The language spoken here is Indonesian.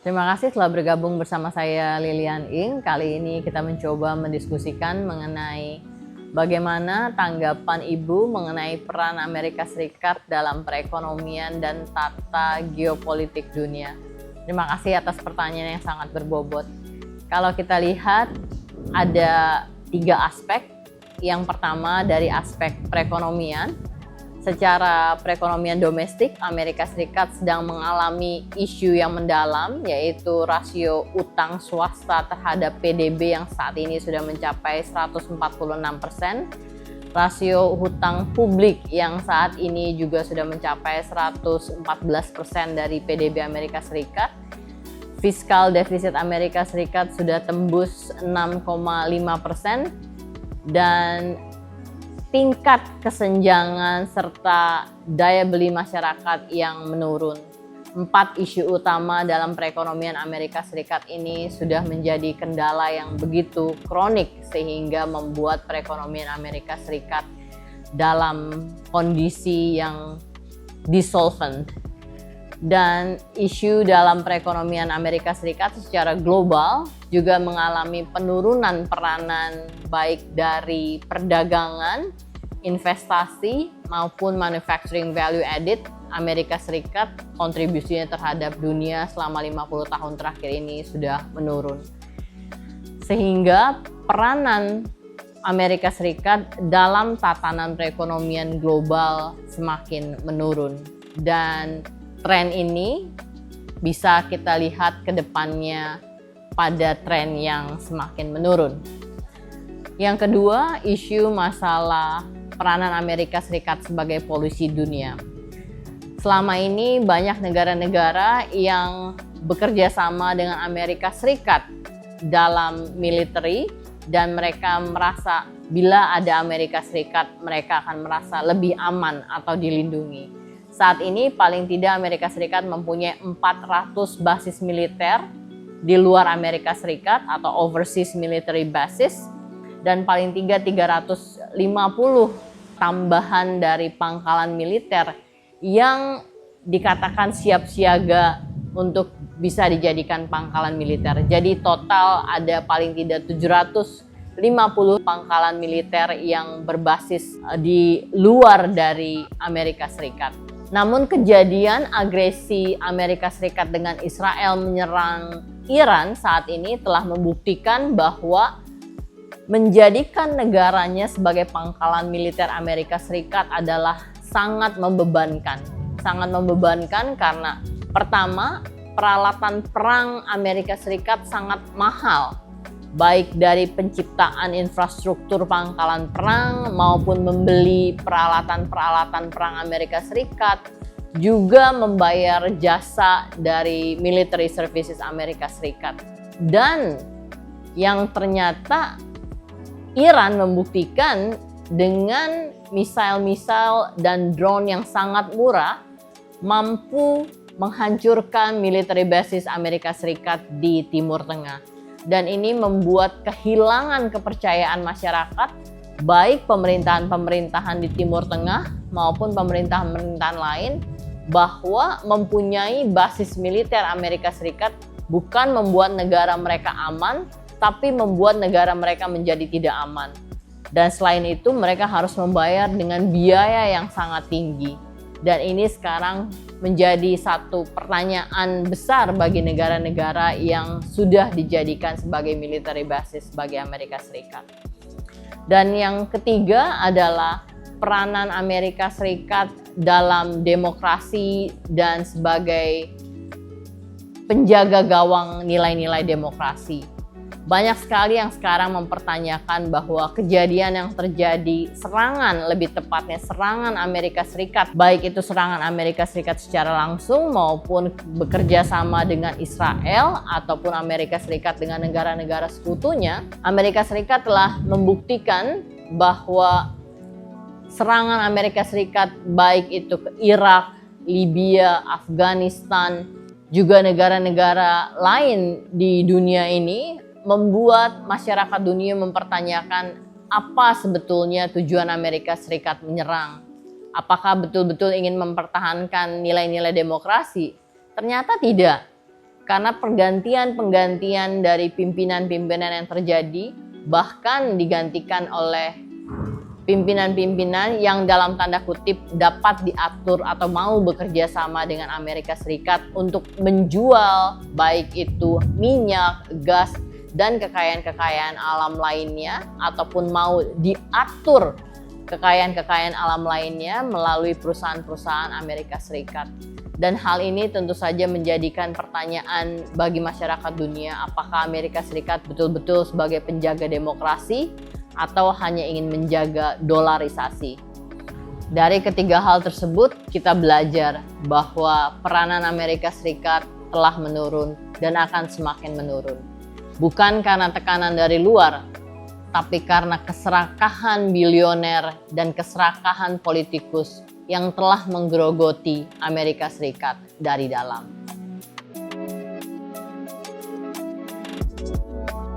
Terima kasih telah bergabung bersama saya Lilian Ing. Kali ini kita mencoba mendiskusikan mengenai bagaimana tanggapan Ibu mengenai peran Amerika Serikat dalam perekonomian dan tata geopolitik dunia. Terima kasih atas pertanyaan yang sangat berbobot. Kalau kita lihat ada 3 aspek. Yang pertama dari aspek perekonomian. Secara perekonomian domestik, Amerika Serikat sedang mengalami isu yang mendalam, yaitu rasio utang swasta terhadap PDB yang saat ini sudah mencapai 146%, rasio hutang publik yang saat ini juga sudah mencapai 114% dari PDB Amerika Serikat, fiskal defisit Amerika Serikat sudah tembus 6,5%, dan tingkat kesenjangan serta daya beli masyarakat yang menurun. 4 isu utama dalam perekonomian Amerika Serikat ini sudah menjadi kendala yang begitu kronik sehingga membuat perekonomian Amerika Serikat dalam kondisi yang dissolvent. Dan isu dalam perekonomian Amerika Serikat secara global juga mengalami penurunan peranan baik dari perdagangan, investasi maupun manufacturing value added. Amerika Serikat kontribusinya terhadap dunia selama 50 tahun terakhir ini sudah menurun. Sehingga peranan Amerika Serikat dalam tatanan perekonomian global semakin menurun. Dan tren ini bisa kita lihat ke depannya pada tren yang semakin menurun. Yang kedua, isu masalah peranan Amerika Serikat sebagai polusi dunia. Selama ini banyak negara-negara yang bekerja sama dengan Amerika Serikat dalam military, dan mereka merasa bila ada Amerika Serikat mereka akan merasa lebih aman atau dilindungi. Saat ini paling tidak Amerika Serikat mempunyai 400 basis militer di luar Amerika Serikat atau overseas military bases, dan paling tidak 350 tambahan dari pangkalan militer yang dikatakan siap siaga untuk bisa dijadikan pangkalan militer. Jadi total ada paling tidak 750 pangkalan militer yang berbasis di luar dari Amerika Serikat. Namun kejadian agresi Amerika Serikat dengan Israel menyerang Iran saat ini telah membuktikan bahwa menjadikan negaranya sebagai pangkalan militer Amerika Serikat adalah sangat membebankan. Sangat membebankan karena pertama, peralatan perang Amerika Serikat sangat mahal. Baik dari penciptaan infrastruktur pangkalan perang maupun membeli peralatan-peralatan perang Amerika Serikat, juga membayar jasa dari military services Amerika Serikat. Dan yang ternyata Iran membuktikan dengan misail-misail dan drone yang sangat murah mampu menghancurkan military bases Amerika Serikat di Timur Tengah. Dan ini membuat kehilangan kepercayaan masyarakat, baik pemerintahan-pemerintahan di Timur Tengah maupun pemerintahan-pemerintahan lain, bahwa mempunyai basis militer Amerika Serikat bukan membuat negara mereka aman, tapi membuat negara mereka menjadi tidak aman. Dan selain itu mereka harus membayar dengan biaya yang sangat tinggi. Dan ini sekarang menjadi satu pertanyaan besar bagi negara-negara yang sudah dijadikan sebagai military basis bagi Amerika Serikat. Dan yang ketiga adalah peranan Amerika Serikat dalam demokrasi dan sebagai penjaga gawang nilai-nilai demokrasi. Banyak sekali yang sekarang mempertanyakan bahwa kejadian yang terjadi, serangan, lebih tepatnya serangan Amerika Serikat, baik itu serangan Amerika Serikat secara langsung maupun bekerja sama dengan Israel ataupun Amerika Serikat dengan negara-negara sekutunya, Amerika Serikat telah membuktikan bahwa serangan Amerika Serikat baik itu ke Irak, Libya, Afghanistan, juga negara-negara lain di dunia ini membuat masyarakat dunia mempertanyakan apa sebetulnya tujuan Amerika Serikat menyerang. Apakah betul-betul ingin mempertahankan nilai-nilai demokrasi? Ternyata tidak. Karena pergantian-penggantian dari pimpinan-pimpinan yang terjadi, bahkan digantikan oleh pimpinan-pimpinan yang dalam tanda kutip dapat diatur atau mau bekerja sama dengan Amerika Serikat untuk menjual baik itu minyak, gas, dan kekayaan-kekayaan alam lainnya, ataupun mau diatur kekayaan-kekayaan alam lainnya melalui perusahaan-perusahaan Amerika Serikat. Dan hal ini tentu saja menjadikan pertanyaan bagi masyarakat dunia, apakah Amerika Serikat betul-betul sebagai penjaga demokrasi atau hanya ingin menjaga dolarisasi. Dari ketiga hal tersebut, kita belajar bahwa peranan Amerika Serikat telah menurun dan akan semakin menurun. Bukan karena tekanan dari luar, tapi karena keserakahan bilioner dan keserakahan politikus yang telah menggerogoti Amerika Serikat dari dalam.